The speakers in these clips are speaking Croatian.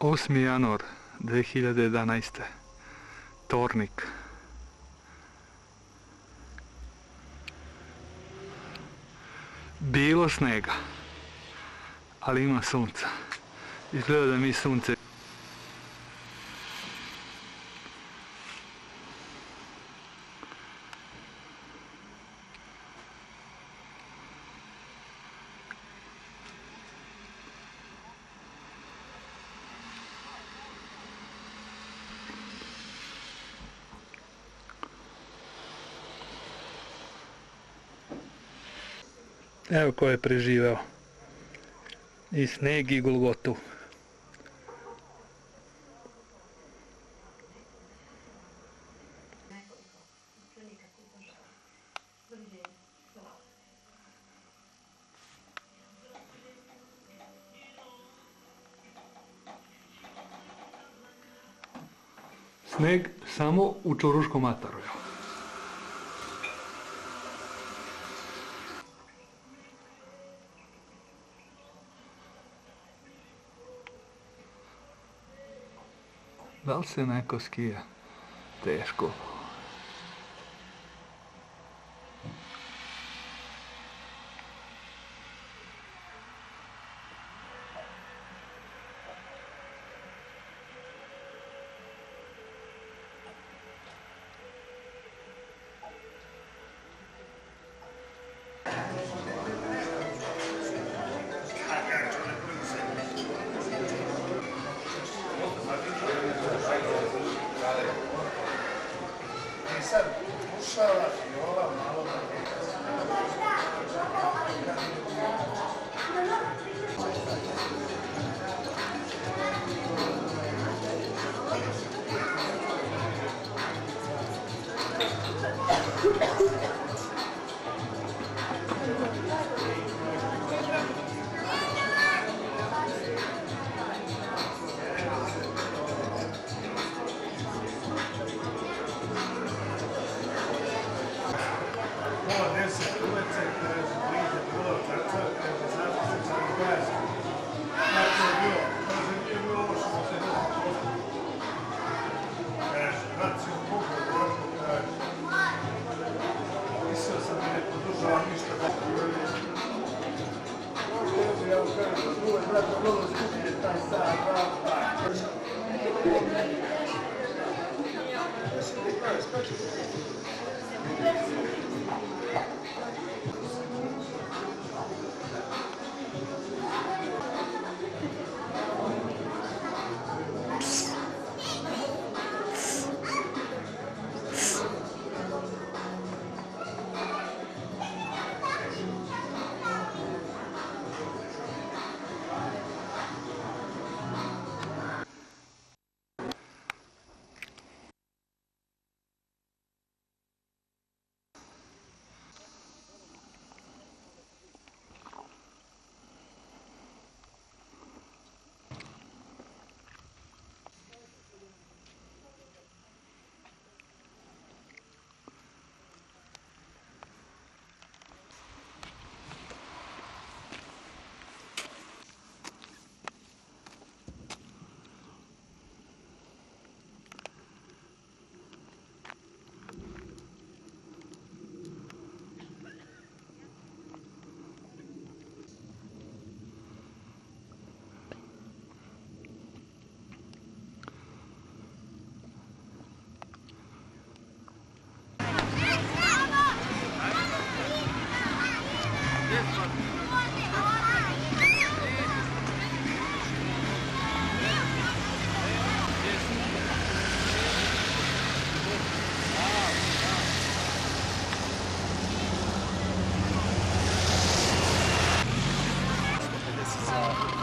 8. januar 2011. Tornik. Bilo snega, ali ima sunca. Izgleda da mi sunce. Evo ko je preživeo i sneg i golgotu. Sneg samo u Čoruškom ataru. Da li se neko skija? Teško. Sad ušavaš i ova malo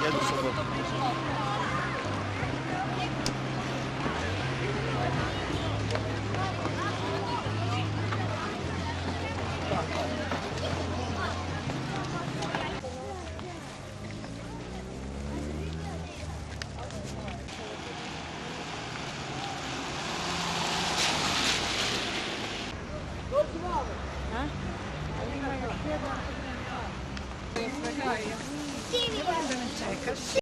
jednu sobotu. Ti mi da me čekaš.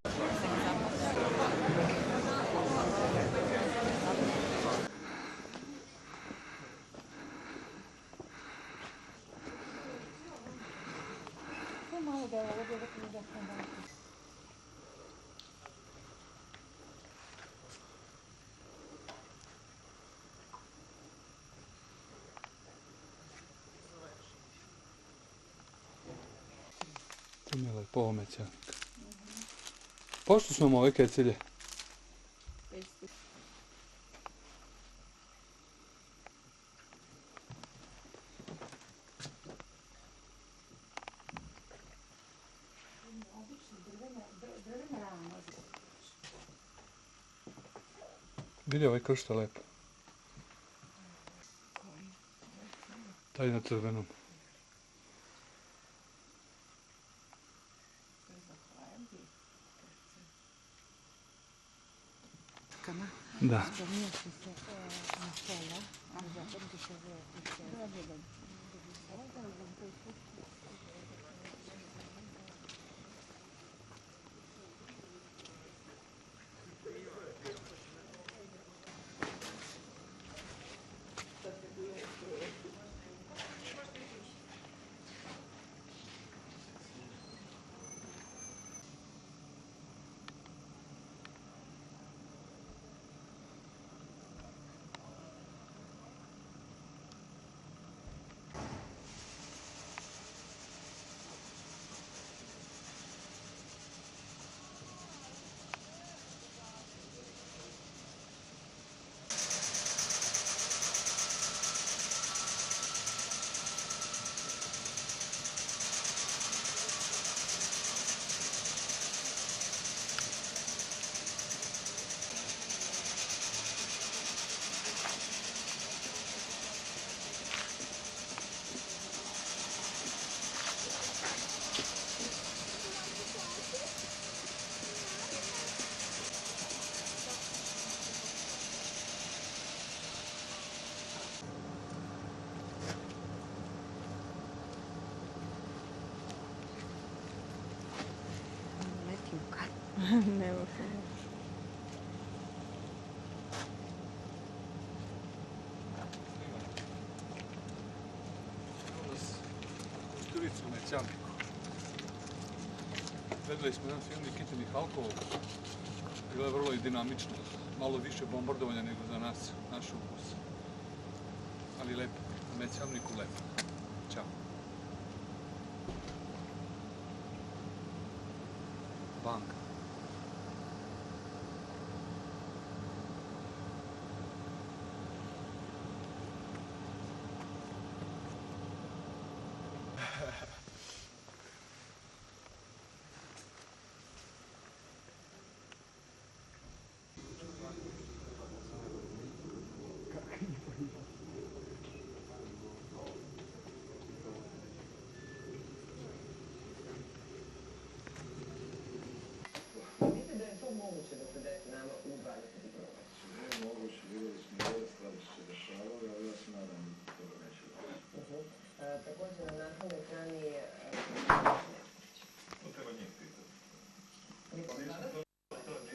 Imela je pomećak. Pošto smo ove kecilje? Vidi ovaj kršta lepo. Taj na crvenom. Da. Ne može. Šturicu u Mećavniku. Gledali smo jedan film Nikite Mihalkova. Bilo je vrlo i dinamično. Malo više bombardovanja nego za nas, naš ukus. Ali lepo. U Mećavniku lepo. Ćao. Banka. Moguće da se desi nama u 20 diplomaći. Ne, moguće, vidjeli smo ove stvari što se dešavali, ali ja se nadam da toga neće doći. Također na naslovnoj strani je... To treba njih pitati.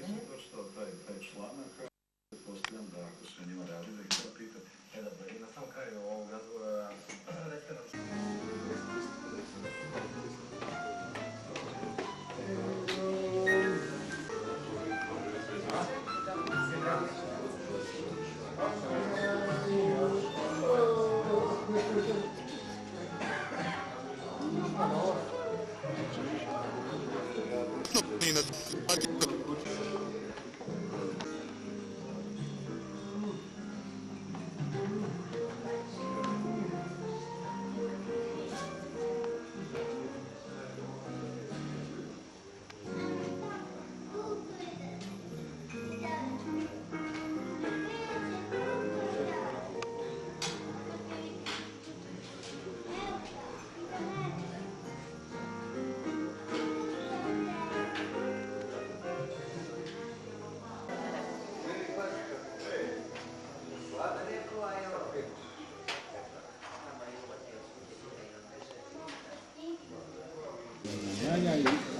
Nisam pročitao taj članak, postavljam da ako se njima radi, da ih treba pitati. Dobro, i na samom kraju ovog razgovora, recite nam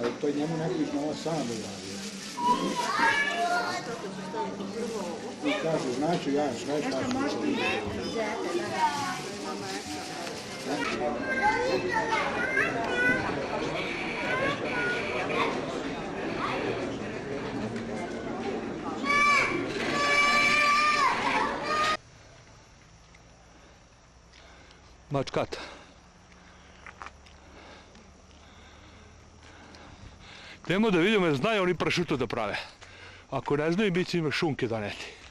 ali to je njemu nekliš malo sam uradio. Kažu, znači ja, šta je šta? Mačkat. Idemo da vidimo jer znaju oni pršutu da prave. Ako ne znaju, bit će ima šunke doneti.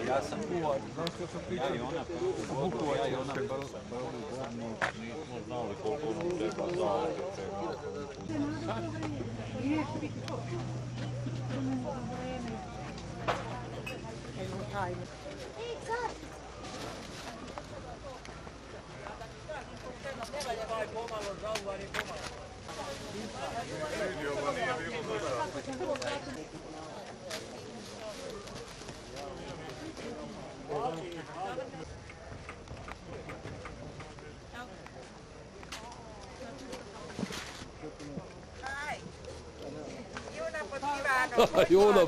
Ja sam kuvar, znaš što sam pričao? Ja i ona, nismo znali koliko nam treba za Io una